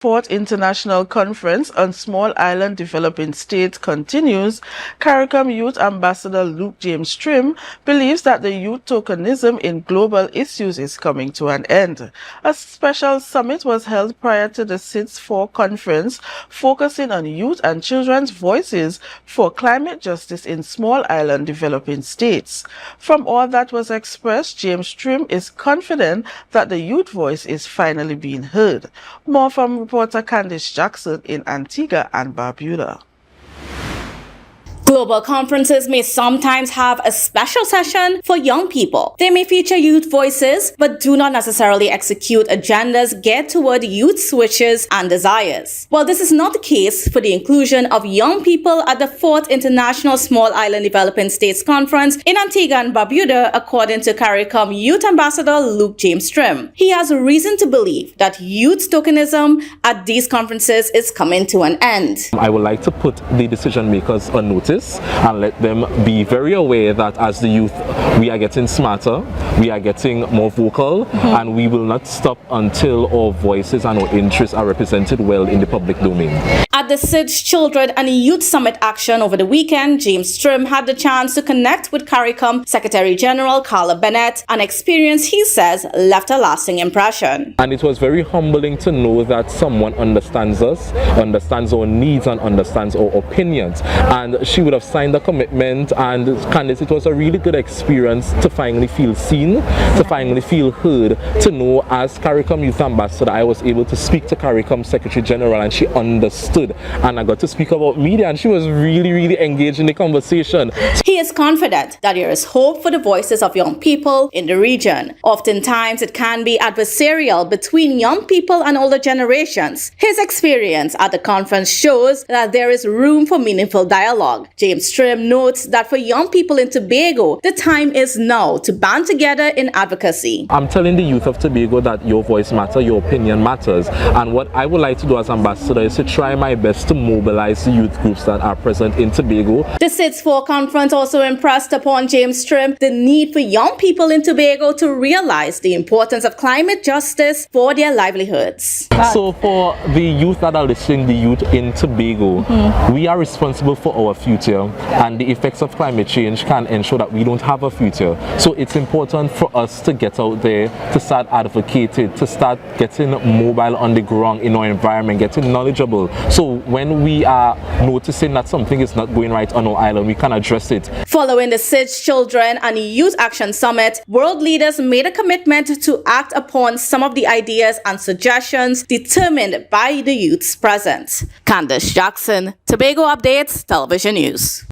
Fourth International Conference on Small Island Developing States continues, CARICOM Youth Ambassador Luke James Trim believes that the youth tokenism in global issues is coming to an end. A special summit was held prior to the SIDS-4 conference, focusing on youth and children's voices for climate justice in small island developing states. From all that was expressed, James Trim is confident that the youth voice is finally being heard. More from reporter Kandace Jackson in Antigua and Barbuda. Global conferences may sometimes have a special session for young people. They may feature youth voices, but do not necessarily execute agendas geared toward youth's wishes and desires. Well, this is not the case for the inclusion of young people at the 4th International Small Island Developing States Conference in Antigua and Barbuda, according to CARICOM Youth Ambassador Luke James Trim. He has reason to believe that youth tokenism at these conferences is coming to an end. I would like to put the decision makers on notice and let them be very aware that as the youth, we are getting smarter, we are getting more vocal, and we will not stop until our voices and our interests are represented well in the public domain. At the SIDS Children and Youth Summit action over the weekend, James Trim had the chance to connect with CARICOM Secretary General Carla Bennett, an experience he says left a lasting impression. And it was very humbling to know that someone understands us, understands our needs, and understands our opinions. And she would have signed a commitment, and Kandace, it was a really good experience to finally feel seen, to finally feel heard, to know as CARICOM Youth Ambassador I was able to speak to CARICOM Secretary General and she understood, and I got to speak about media and she was really engaged in the conversation. He is confident that there is hope for the voices of young people in the region. Oftentimes it can be adversarial between young people and older generations. His experience at the conference shows that there is room for meaningful dialogue. James Trim notes that for young people in Tobago, the time is now to band together in advocacy. I'm telling the youth of Tobago that your voice matters, your opinion matters, and what I would like to do as ambassador is to try my best to mobilize the youth groups that are present in Tobago. The SIDS-4 conference also impressed upon James Trim the need for young people in Tobago to realize the importance of climate justice for their livelihoods. So for the youth that are listening, the youth in Tobago, we are responsible for our future, and the effects of climate change can ensure that we don't have a future. So it's important for us to get out there, to start advocating, to start getting mobile on the ground in our environment, getting knowledgeable. So when we are noticing that something is not going right on our island, we can address it. Following the SIDS Children and Youth Action Summit, world leaders made a commitment to act upon some of the ideas and suggestions determined by the youths present. Kandace Jackson, Tobago Updates Television News.